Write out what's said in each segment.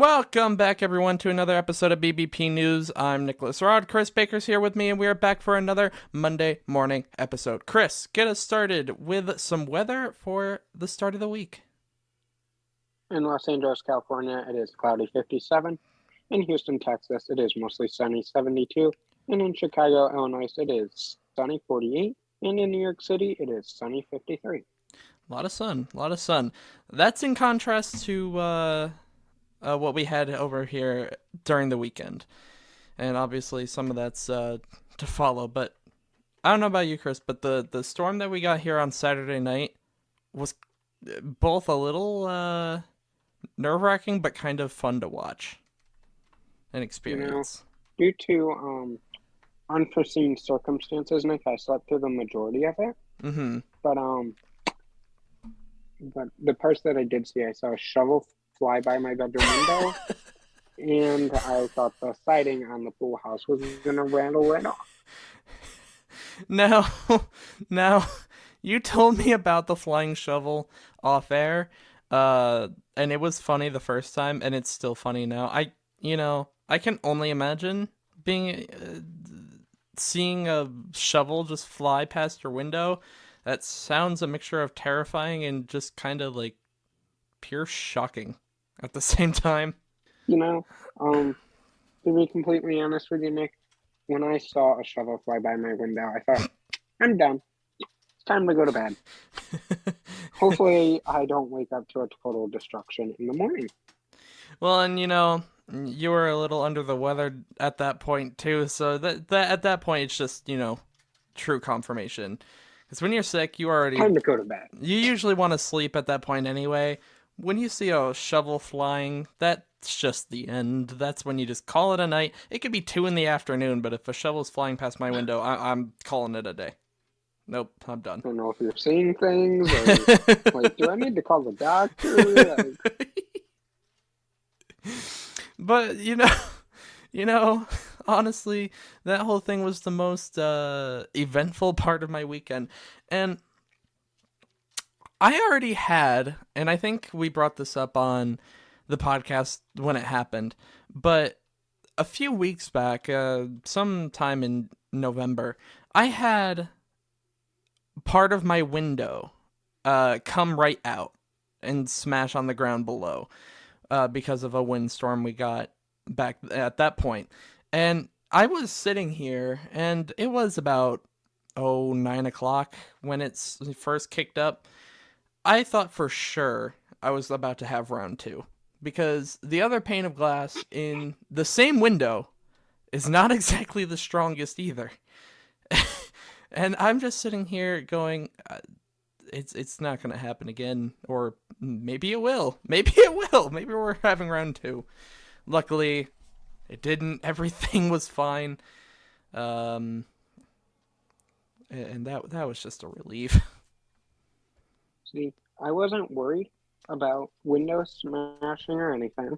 Welcome back, everyone, to another episode of BBP News. I'm Nicholas Rod. Chris Baker's here with me, and we are back for another Monday morning episode. Chris, get us started with some weather for the start of the week. In Los Angeles, California, it is cloudy 57. In Houston, Texas, it is mostly sunny 72. And in Chicago, Illinois, it is sunny 48. And in New York City, it is sunny 53. A lot of sun, a lot of sun. That's in contrast to what we had over here during the weekend. And obviously, some of that's to follow. But I don't know about you, Chris, but the storm that we got here on Saturday night was both a little nerve-wracking, but kind of fun to watch and experience. Due to unforeseen circumstances, Nick, I slept through the majority of it. Mm-hmm. But the parts that I did see, I saw a shovel fly by my bedroom window, and I thought the siding on the pool house was gonna rattle right off. Now, you told me about the flying shovel off air, and it was funny the first time, and it's still funny now. I can only imagine seeing a shovel just fly past your window. That sounds a mixture of terrifying and just kind of like pure shocking at the same time. To be completely honest with you, Nick, when I saw a shovel fly by my window, I thought, I'm done. It's time to go to bed. Hopefully, I don't wake up to a total destruction in the morning. Well, and you were a little under the weather at that point too, so that at that point it's just true confirmation. Because when you're sick, Time to go to bed. You usually want to sleep at that point anyway. When you see a shovel flying, that's just the end. That's when you just call it a night. It could be 2 p.m, but if a shovel's flying past my window, I'm calling it a day. Nope, I'm done. I don't know if you're seeing things, or like, do I need to call the doctor? But honestly, that whole thing was the most eventful part of my weekend. And I already had, and I think we brought this up on the podcast when it happened, but a few weeks back, sometime in November, I had part of my window come right out and smash on the ground below because of a windstorm we got back at that point. And I was sitting here, and it was about 9 o'clock when it first kicked up. I thought for sure I was about to have round 2, because the other pane of glass in the same window is not exactly the strongest either. And I'm just sitting here going, it's not going to happen again, or maybe it will. Maybe it will. Maybe we're having round 2. Luckily, it didn't. Everything was fine. And that was just a relief. See, I wasn't worried about windows smashing or anything,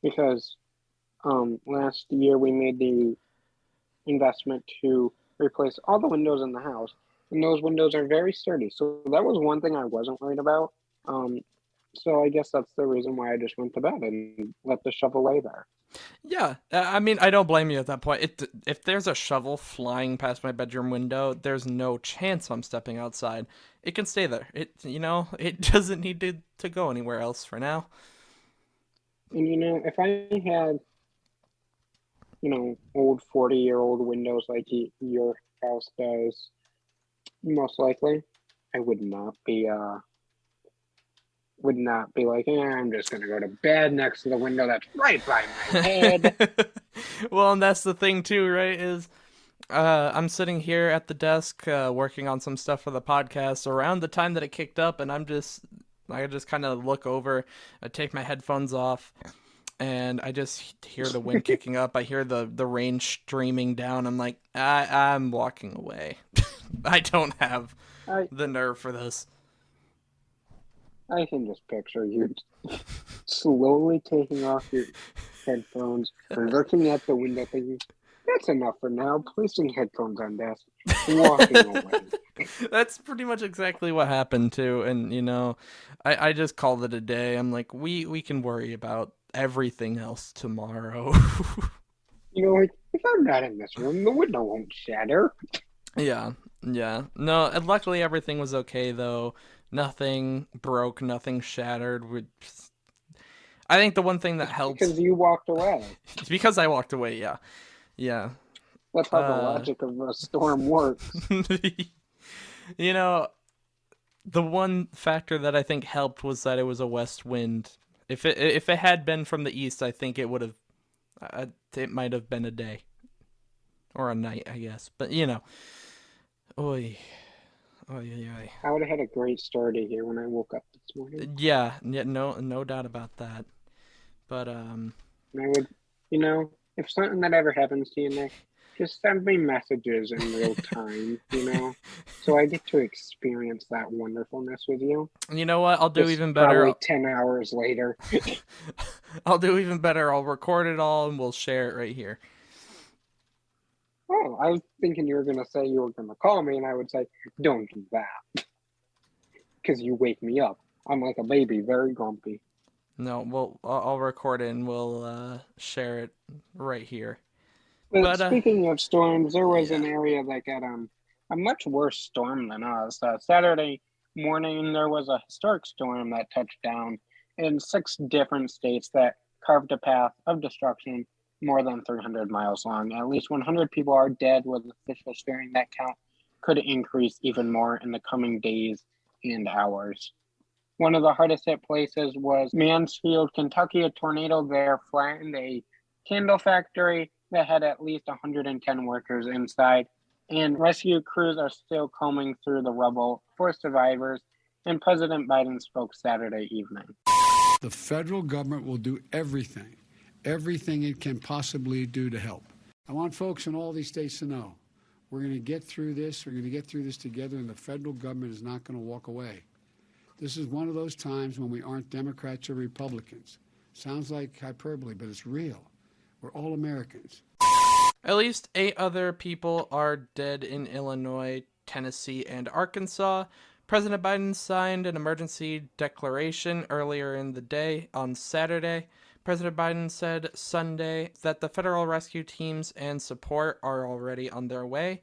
because last year we made the investment to replace all the windows in the house, and those windows are very sturdy. So that was one thing I wasn't worried about. So I guess that's the reason why I just went to bed and let the shovel lay there. Yeah, I mean, I don't blame you at that point. If there's a shovel flying past my bedroom window, there's no chance I'm stepping outside. It can stay there. It doesn't need to go anywhere else for now. And if I had, old 40-year-old windows like your house does, most likely, I would not be like, I'm just gonna go to bed next to the window that's right by my head. Well, and that's the thing too, right? Is I'm sitting here at the desk working on some stuff for the podcast around the time that it kicked up, and I just kind of look over, I take my headphones off, and I just hear the wind kicking up. I hear the rain streaming down. I'm like, I'm walking away. I don't have the nerve for this. I can just picture you slowly taking off your headphones and looking at the window thinking, that's enough for now, placing headphones on desk, walking away. That's pretty much exactly what happened too. And I just called it a day. I'm like, we can worry about everything else tomorrow. You know, like, if I'm not in this room, the window won't shatter. Yeah, yeah. No, and luckily everything was okay though. Nothing broke, nothing shattered. I think the one thing that It's helped because you walked away. is because I walked away. Yeah, yeah. That's how the Uh, logic of a storm works. you know, the one factor that I think helped was that it was a west wind. If it had been from the east, I think it would have. It might have been a day or a night, I guess. But oi, oi, oi, oi. I would have had a great story here when I woke up this morning. Yeah, yeah, no doubt about that. But And I would, if something that ever happens to you, Nick, just send me messages in real time, so I get to experience that wonderfulness with you. you know what? I'll do Just even better. probably 10 hours later. I'll do even better. I'll record it all and we'll share it right here. Oh, I was thinking you were going to say you were going to call me, and I would say, don't do that. Because you wake me up. I'm like a baby, very grumpy. No, I'll record it and we'll share it right here. But But speaking of storms, there was yeah. an area that got a much worse storm than us. Saturday morning, there was a historic storm that touched down in 6 different states that carved a path of destruction more than 300 miles long. At least 100 people are dead, with officials fearing that count could increase even more in the coming days and hours. One of the hardest hit places was Mansfield, Kentucky. A tornado there flattened a candle factory that had at least 110 workers inside, and rescue crews are still combing through the rubble for survivors. And President Biden spoke Saturday evening. The federal government will do everything it can possibly do to help. I want folks in all these states to know we're going to get through this. We're going to get through this together, and the federal government is not going to walk away. This is one of those times when we aren't Democrats or Republicans. Sounds like hyperbole, but it's real. We're all Americans. At least 8 other people are dead in Illinois, Tennessee, and Arkansas. President Biden signed an emergency declaration earlier in the day on Saturday. President Biden said Sunday that the federal rescue teams and support are already on their way.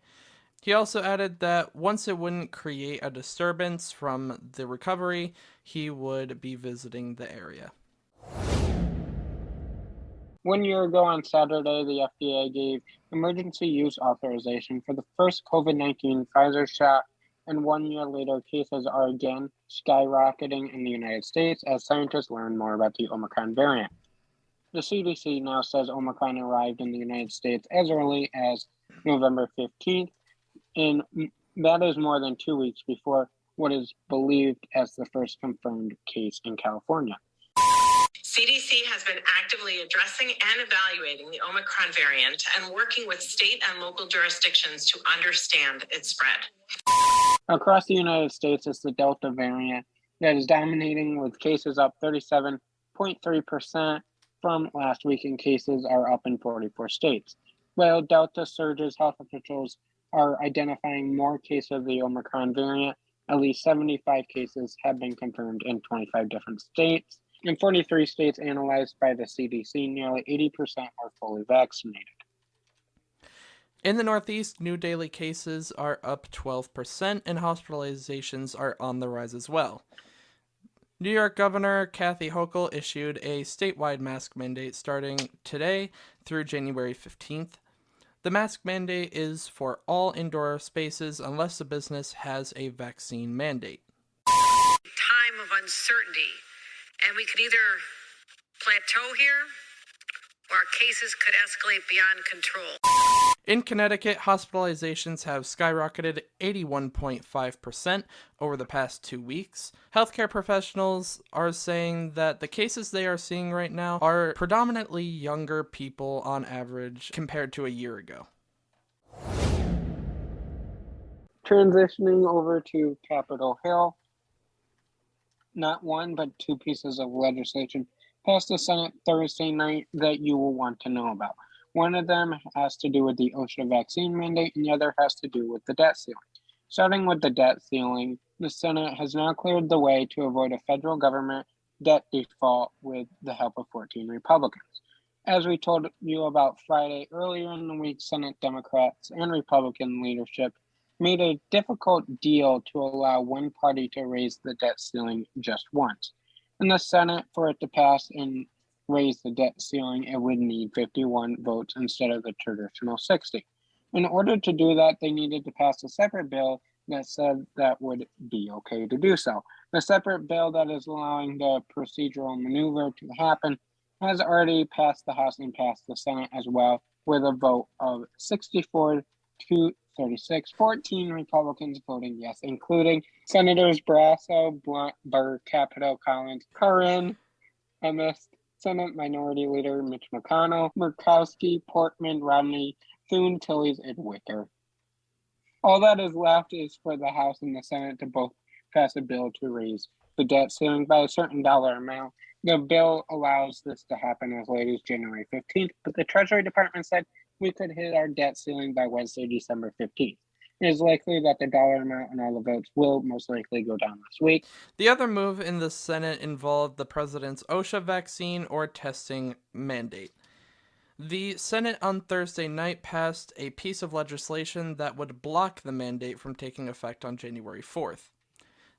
He also added that once it wouldn't create a disturbance from the recovery, he would be visiting the area. 1 year ago on Saturday, the FDA gave emergency use authorization for the first COVID-19 Pfizer shot, and 1 year later, cases are again skyrocketing in the United States as scientists learn more about the Omicron variant. The CDC now says Omicron arrived in the United States as early as November 15th, and that is more than 2 weeks before what is believed as the first confirmed case in California. CDC has been actively addressing and evaluating the Omicron variant and working with state and local jurisdictions to understand its spread. Across the United States, it's the Delta variant that is dominating, with cases up 37.3% from last week, and cases are up in 44 states. While Delta surges, health officials are identifying more cases of the Omicron variant. At least 75 cases have been confirmed in 25 different states. In 43 states analyzed by the CDC, nearly 80% are fully vaccinated. In the Northeast, new daily cases are up 12% and hospitalizations are on the rise as well. New York Governor Kathy Hochul issued a statewide mask mandate starting today through January 15th. The mask mandate is for all indoor spaces unless the business has a vaccine mandate. Time of uncertainty, and we could either plateau here or our cases could escalate beyond control. In Connecticut, hospitalizations have skyrocketed 81.5% over the past 2 weeks. Healthcare professionals are saying that the cases they are seeing right now are predominantly younger people on average compared to a year ago. Transitioning over to Capitol Hill, not one but 2 pieces of legislation passed the Senate Thursday night that you will want to know about. One of them has to do with the OSHA vaccine mandate, and the other has to do with the debt ceiling. Starting with the debt ceiling, the Senate has now cleared the way to avoid a federal government debt default with the help of 14 Republicans. As we told you about Friday, earlier in the week, Senate Democrats and Republican leadership made a difficult deal to allow one party to raise the debt ceiling just once. In the Senate, for it to pass and raise the debt ceiling, it would need 51 votes instead of the traditional 60. In order to do that, they needed to pass a separate bill that said that would be okay to do so. The separate bill that is allowing the procedural maneuver to happen has already passed the House and passed the Senate as well, with a vote of 64 to 36, 14 Republicans voting yes, including Senators Brasso, Blunt, Burr, Capito, Collins, Curran, Emmis, Senate Minority Leader Mitch McConnell, Murkowski, Portman, Romney, Thune, Tillys, and Wicker. All that is left is for the House and the Senate to both pass a bill to raise the debt ceiling by a certain dollar amount. The bill allows this to happen as late as January 15th, but the Treasury Department said we could hit our debt ceiling by Wednesday, December 15th. It is likely that the dollar amount and all the votes will most likely go down this week. The other move in the Senate involved the president's OSHA vaccine or testing mandate. The Senate on Thursday night passed a piece of legislation that would block the mandate from taking effect on January 4th.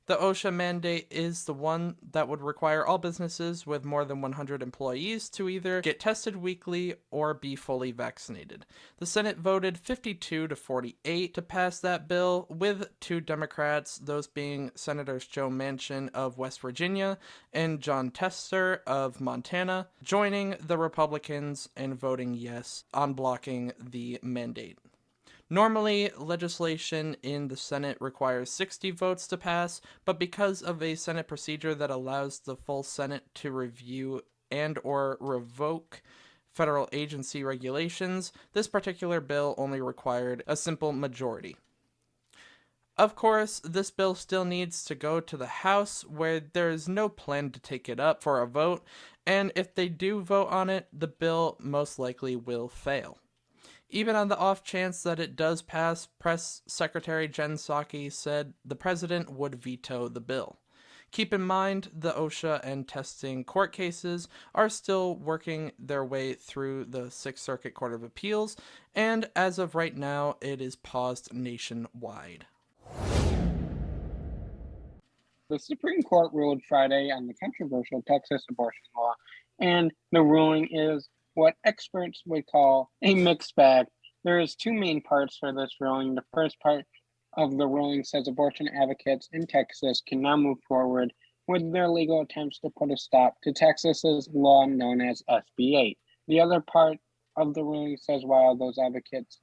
The OSHA mandate is the one that would require all businesses with more than 100 employees to either get tested weekly or be fully vaccinated. The Senate voted 52 to 48 to pass that bill, with 2 Democrats, those being Senators Joe Manchin of West Virginia and John Tester of Montana, joining the Republicans and voting yes on blocking the mandate. Normally, legislation in the Senate requires 60 votes to pass, but because of a Senate procedure that allows the full Senate to review and or revoke federal agency regulations, this particular bill only required a simple majority. Of course, this bill still needs to go to the House, where there is no plan to take it up for a vote, and if they do vote on it, the bill most likely will fail. Even on the off chance that it does pass, Press Secretary Jen Psaki said the president would veto the bill. Keep in mind, the OSHA and testing court cases are still working their way through the Sixth Circuit Court of Appeals, and as of right now, it is paused nationwide. The Supreme Court ruled Friday on the controversial Texas abortion law, and the ruling is what experts would call a mixed bag. There is 2 main parts for this ruling. The first part of the ruling says abortion advocates in Texas can now move forward with their legal attempts to put a stop to Texas's law known as SB 8. The other part of the ruling says while those advocates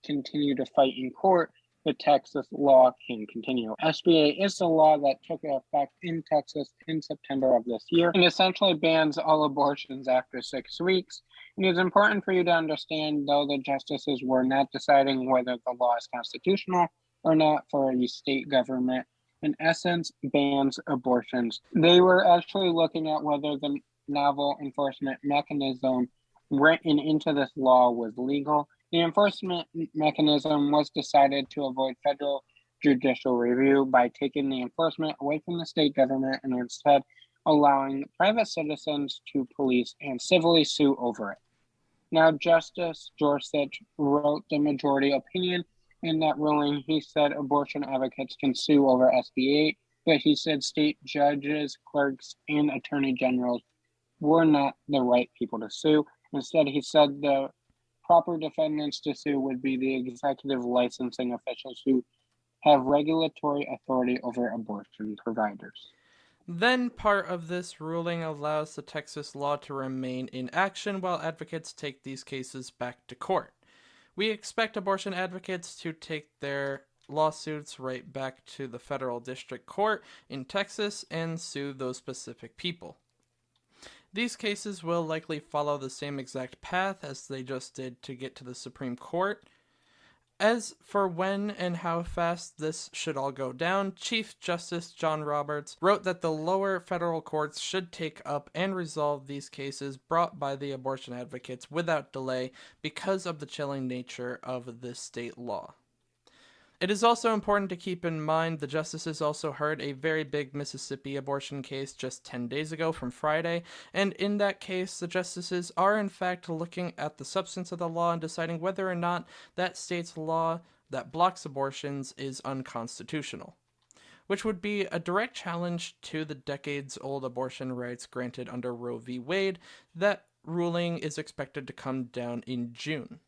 continue to fight in court, the Texas law can continue. SB 8 is the law that took effect in Texas in September of this year and essentially bans all abortions after 6 weeks. It is important for you to understand, though the justices were not deciding whether the law is constitutional or not for a state government, in essence, bans abortions. They were actually looking at whether the novel enforcement mechanism written into this law was legal. The enforcement mechanism was decided to avoid federal judicial review by taking the enforcement away from the state government and instead allowing private citizens to police and civilly sue over it. Now, Justice Gorsuch wrote the majority opinion in that ruling. He said abortion advocates can sue over SB 8, but he said state judges, clerks, and attorney generals were not the right people to sue. Instead, he said the proper defendants to sue would be the executive licensing officials who have regulatory authority over abortion providers. Then part of this ruling allows the Texas law to remain in action while advocates take these cases back to court. We expect abortion advocates to take their lawsuits right back to the federal district court in Texas and sue those specific people. These cases will likely follow the same exact path as they just did to get to the Supreme Court. As for when and how fast this should all go down, Chief Justice John Roberts wrote that the lower federal courts should take up and resolve these cases brought by the abortion advocates without delay because of the chilling nature of this state law. It is also important to keep in mind the justices also heard a very big Mississippi abortion case just 10 days ago from Friday, and in that case, the justices are in fact looking at the substance of the law and deciding whether or not that state's law that blocks abortions is unconstitutional, which would be a direct challenge to the decades-old abortion rights granted under Roe v. Wade. That ruling is expected to come down in June.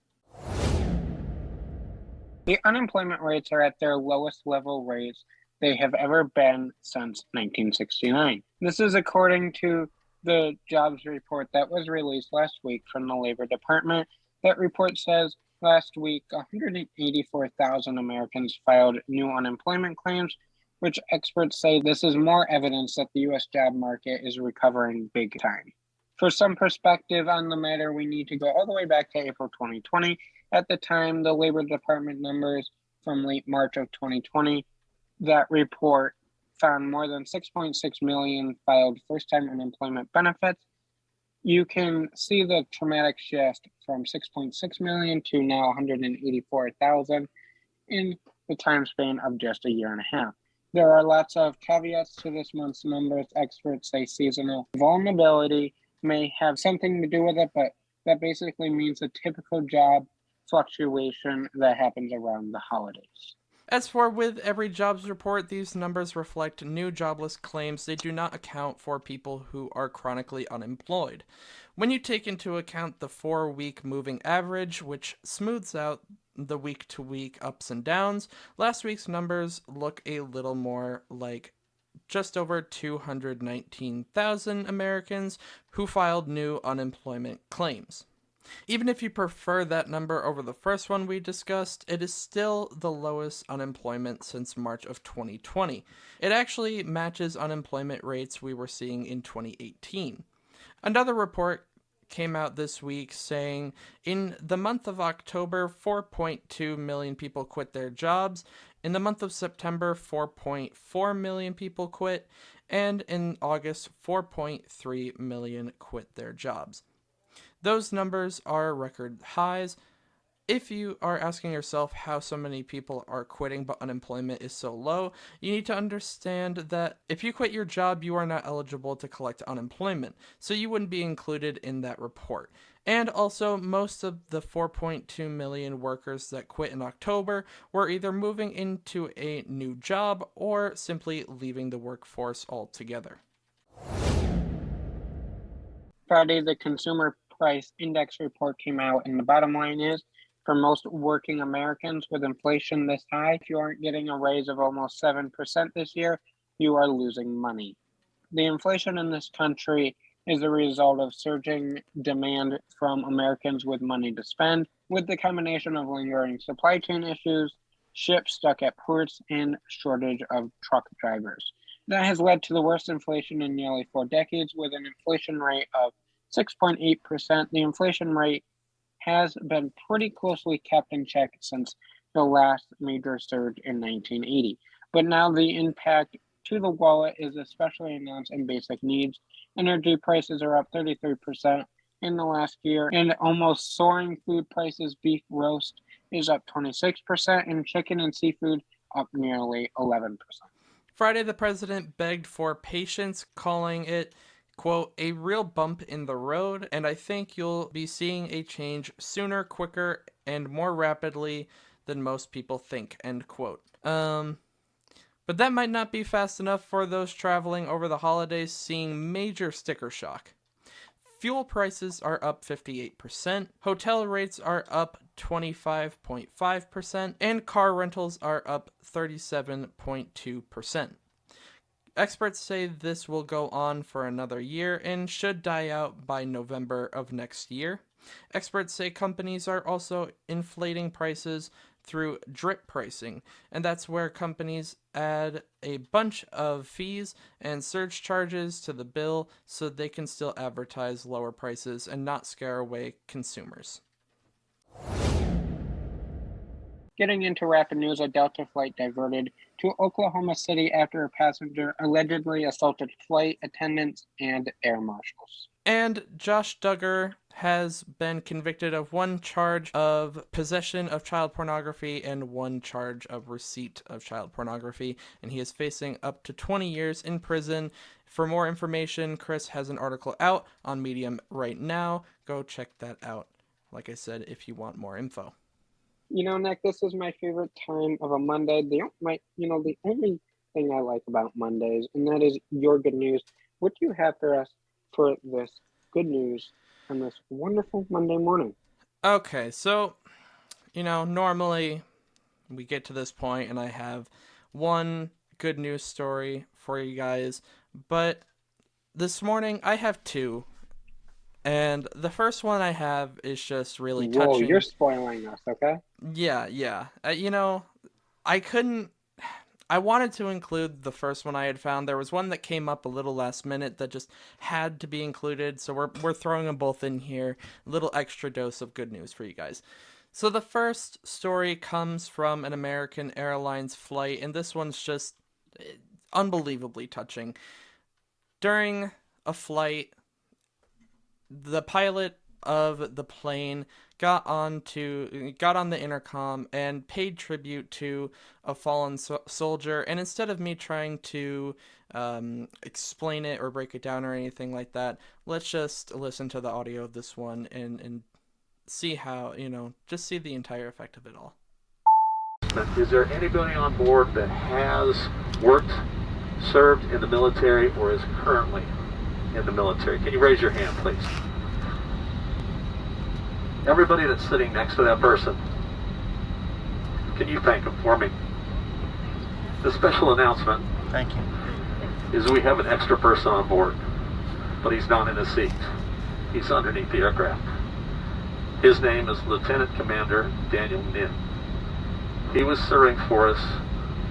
The unemployment rates are at their lowest level rates they have ever been since 1969. This is according to the jobs report that was released last week from the Labor Department. That report says last week 184,000 Americans filed new unemployment claims, which experts say this is more evidence that the U.S. job market is recovering big time. For some perspective on the matter, we need to go all the way back to April 2020. At the time, the Labor Department numbers from late March of 2020, that report found more than 6.6 million filed first-time unemployment benefits. You can see the dramatic shift from 6.6 million to now 184,000 in the time span of just a year and a half. There are lots of caveats to this month's numbers. Experts say seasonal vulnerability may have something to do with it, but that basically means a typical job fluctuation that happens around the holidays. As for with every jobs report, these numbers reflect new jobless claims. They do not account for people who are chronically unemployed. When you take into account the 4-week moving average, which smooths out the week-to-week ups and downs, last week's numbers look a little more like just over 219,000 Americans who filed new unemployment claims. Even if you prefer that number over the first one we discussed, it is still the lowest unemployment since March of 2020. It actually matches unemployment rates we were seeing in 2018. Another report came out this week saying in the month of October, 4.2 million people quit their jobs. In the month of September, 4.4 million people quit. And in August, 4.3 million quit their jobs. Those numbers are record highs. If you are asking yourself how so many people are quitting but unemployment is so low, you need to understand that if you quit your job, you are not eligible to collect unemployment, so you wouldn't be included in that report. And also, most of the 4.2 million workers that quit in October were either moving into a new job or simply leaving the workforce altogether. Friday, the Consumer Price Index report came out, and the bottom line is, for most working Americans with inflation this high, if you aren't getting a raise of almost 7% this year, you are losing money. The inflation in this country is a result of surging demand from Americans with money to spend, with the combination of lingering supply chain issues, ships stuck at ports, and shortage of truck drivers. That has led to the worst inflation in nearly 4 decades, with an inflation rate of 6.8%. The inflation rate has been pretty closely kept in check since the last major surge in 1980. But now the impact to the wallet is especially announced in basic needs. Energy prices are up 33% in the last year, and almost soaring food prices. Beef roast is up 26%, and chicken and seafood up nearly 11%. Friday, the president begged for patience, calling it, quote, a real bump in the road, and I think you'll be seeing a change sooner, quicker, and more rapidly than most people think, end quote. But that might not be fast enough for those traveling over the holidays, seeing major sticker shock. Fuel prices are up 58%, hotel rates are up 25.5%, and car rentals are up 37.2%. Experts say this will go on for another year and should die out by November of next year. Experts say companies are also inflating prices through drip pricing, and that's where companies add a bunch of fees and surge charges to the bill so they can still advertise lower prices and not scare away consumers. Getting into rapid news, a Delta flight diverted to Oklahoma City after a passenger allegedly assaulted flight attendants and air marshals. And Josh Duggar has been convicted of one charge of possession of child pornography and one charge of receipt of child pornography, and he is facing up to 20 years in prison. For more information, Chris has an article out on Medium right now. Go check that out, like I said, if you want more info. Nick, this is my favorite time of a Monday. The only thing I like about Mondays, and that is your good news. What do you have for us for this good news on this wonderful Monday morning? Okay, so, normally we get to this point and I have one good news story for you guys, but this morning I have two. And the first one I have is just really touching. Whoa, you're spoiling us, okay? Yeah. I wanted to include the first one I had found. There was one that came up a little last minute that just had to be included, so we're throwing them both in here. A little extra dose of good news for you guys. So the first story comes from an American Airlines flight, and this one's just unbelievably touching. During a flight, the pilot of the plane got on the intercom and paid tribute to a fallen soldier. And instead of me trying to explain it or break it down or anything like that, let's just listen to the audio of this one and see how, just see the entire effect of it all. Is there anybody on board that has worked, served in the military, or is currently in the military? Can you raise your hand, please? Everybody that's sitting next to that person, can you thank them for me? The special announcement, Thank you, is we have an extra person on board, but he's not in a seat. He's underneath the aircraft. His name is Lieutenant Commander Daniel Nin. He was serving for us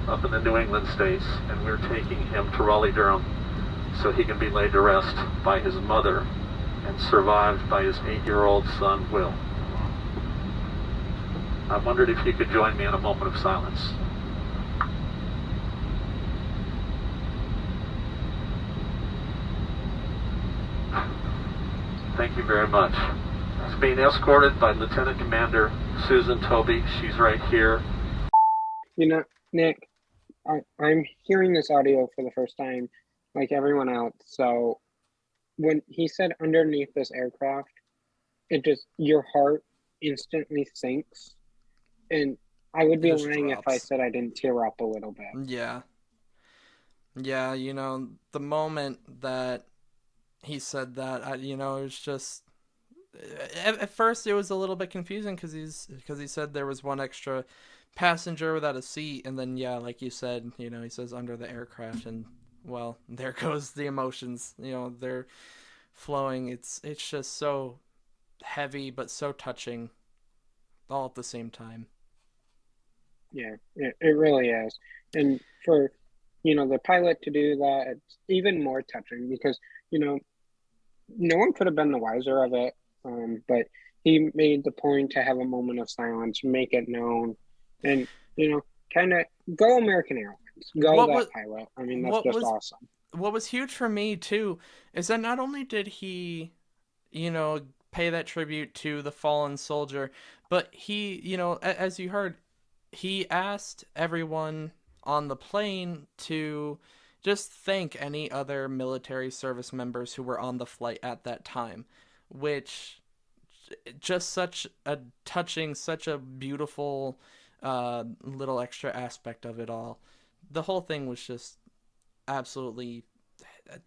up in the New England states, and we're taking him to Raleigh-Durham so he can be laid to rest by his mother and survived by his 8-year-old son, Will. I wondered if you could join me in a moment of silence. Thank you very much. He's being escorted by Lieutenant Commander Susan Toby. She's right here. Nick, I'm hearing this audio for the first time, like everyone else, so when he said underneath this aircraft, your heart instantly sinks, and I would be lying if I said I didn't tear up a little bit. Yeah, the moment that he said that, it was just, at first it was a little bit confusing because he said there was one extra passenger without a seat, and then, yeah, like you said, he says under the aircraft, and, well, there goes the emotions, they're flowing. It's just so heavy but so touching all at the same time. Yeah, it really is. And for the pilot to do that, it's even more touching because no one could have been the wiser of it, but he made the point to have a moment of silence, make it known, and kind of go American Airlines, pilot. I mean, that's just awesome. What was huge for me, too, is that not only did he, pay that tribute to the fallen soldier, but he, as you heard, he asked everyone on the plane to just thank any other military service members who were on the flight at that time, which just such a touching, such a beautiful little extra aspect of it all. The whole thing was just absolutely,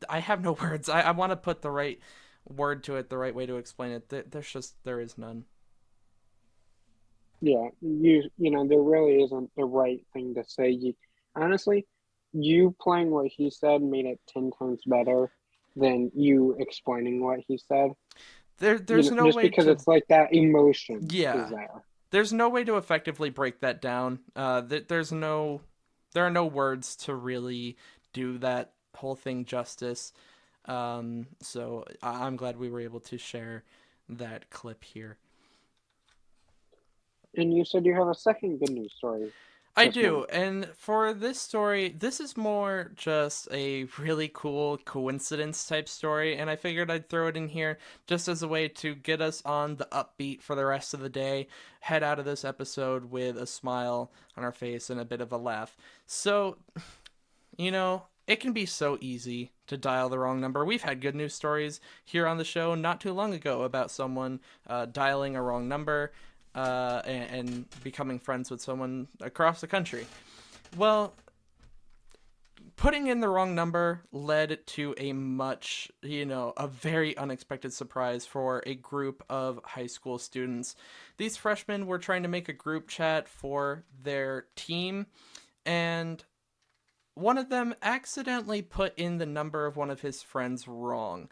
I have no words. I want to put the right word to it, the right way to explain it. There is none. Yeah, there really isn't the right thing to say. Honestly, you playing what he said made it 10 times better than you explaining what he said. There's no just way because it's like that emotion is there. There's no way to effectively break that down. There are no words to really do that whole thing justice. So I'm glad we were able to share that clip here. And you said you have a second good news story. I this do, month. and for this story, this is more just a really cool coincidence type story, and I figured I'd throw it in here just as a way to get us on the upbeat for the rest of the day, head out of this episode with a smile on our face and a bit of a laugh. So, it can be so easy to dial the wrong number. We've had good news stories here on the show not too long ago about someone dialing a wrong number and becoming friends with someone across the country. Well, putting in the wrong number led to a very unexpected surprise for a group of high school students. These freshmen were trying to make a group chat for their team, and one of them accidentally put in the number of one of his friends wrong.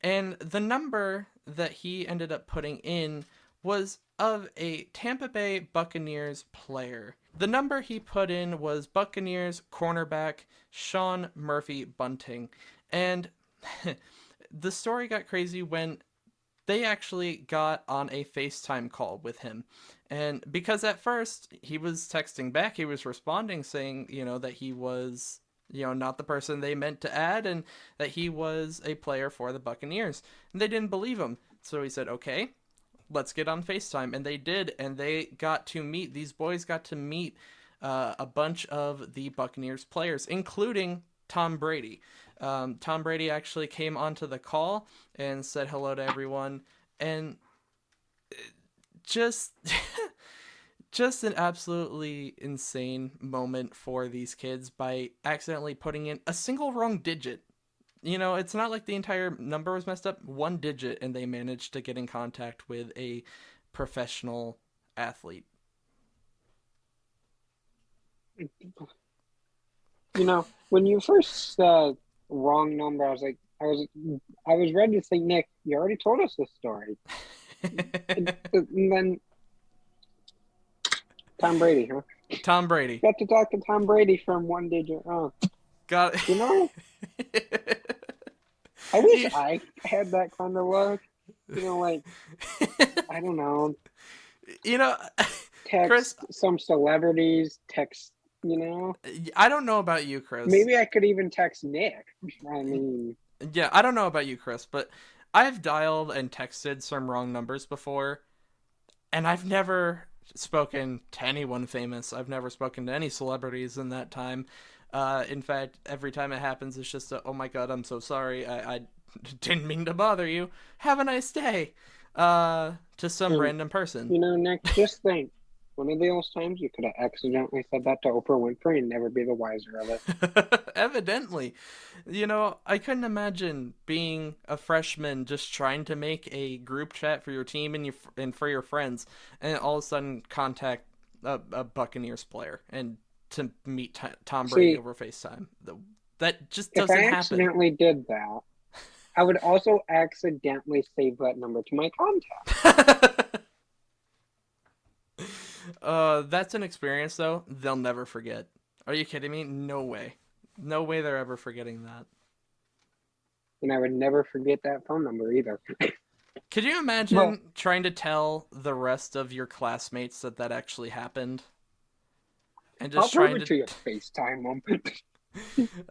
And the number that he ended up putting in was of a Tampa Bay Buccaneers player. The number he put in was Buccaneers cornerback Sean Murphy Bunting. And the story got crazy when they actually got on a FaceTime call with him. And because at first he was texting back, he was responding saying, that he was, not the person they meant to add and that he was a player for the Buccaneers. And they didn't believe him. So he said, okay, let's get on FaceTime. And they did. And these boys got to meet a bunch of the Buccaneers players, including Tom Brady. Tom Brady actually came onto the call and said hello to everyone, and just just an absolutely insane moment for these kids by accidentally putting in a single wrong digit. It's not like the entire number was messed up, one digit, and they managed to get in contact with a professional athlete. When you first said wrong number, I was ready to say, Nick, you already told us this story. And then Tom Brady, huh? Tom Brady. Got to talk to Tom Brady from one digit. Oh, Got it. I wish I had that kind of luck. I don't know. Text Chris, some celebrities. Text. I don't know about you, Chris. Maybe I could even text Nick. I mean, yeah, I don't know about you, Chris, but I've dialed and texted some wrong numbers before, and I've never spoken to anyone famous. I've never spoken to any celebrities in that time. In fact, every time it happens, it's just oh my god, I'm so sorry. I didn't mean to bother you. Have a nice day. To some random person. Nick, just think. One of those times you could have accidentally said that to Oprah Winfrey and never be the wiser of it. Evidently. I couldn't imagine being a freshman just trying to make a group chat for your team and for your friends, and all of a sudden contact a Buccaneers player and to meet Tom Brady over FaceTime. That just doesn't happen. If I accidentally did that, I would also accidentally save that number to my contact. That's an experience, though, they'll never forget. Are you kidding me? No way. No way they're ever forgetting that. And I would never forget that phone number either. Could you imagine trying to tell the rest of your classmates that actually happened? And just trying to your FaceTime moment.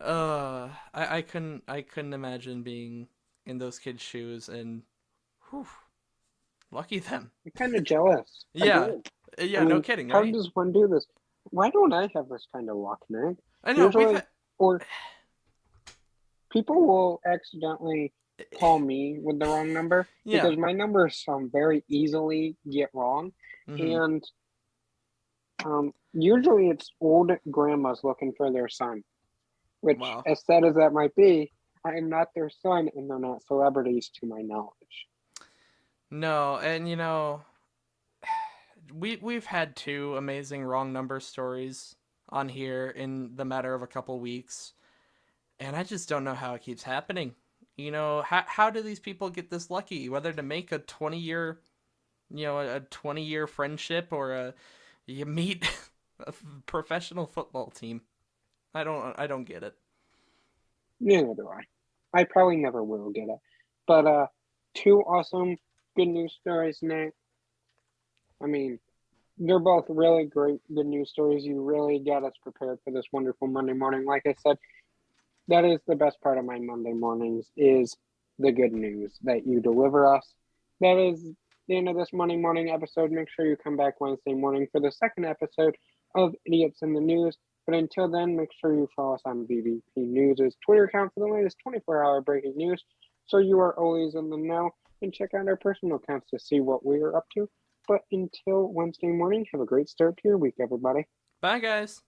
I couldn't imagine being in those kids' shoes, and whew, lucky them. I'm kind of jealous. Yeah. No kidding. How right? does one do this? Why don't I have this kind of luck, Nick? I know. Or people will accidentally call me with the wrong number because my numbers very easily get wrong, and usually it's old grandmas looking for their son. Which, as sad as that might be, I am not their son, and they're not celebrities to my knowledge. No, and we've had 2 amazing wrong number stories on here in the matter of a couple weeks, and I just don't know how it keeps happening. How do these people get this lucky? Whether to make a 20-year, a 20-year friendship or you meet a professional football team. I don't get it. Neither do I. I probably never will get it. But 2 awesome good news stories, Nick. I mean, They're both really great, good news stories. You really got us prepared for this wonderful Monday morning. Like I said, that is the best part of my Monday mornings is the good news that you deliver us. That is the end of this Monday morning episode. Make sure you come back Wednesday morning for the second episode of Idiots in the News. But until then, make sure you follow us on BBP News' Twitter account for the latest 24-hour breaking news so you are always in the know, and check out our personal accounts to see what we are up to. But until Wednesday morning, have a great start to your week, everybody. Bye, guys.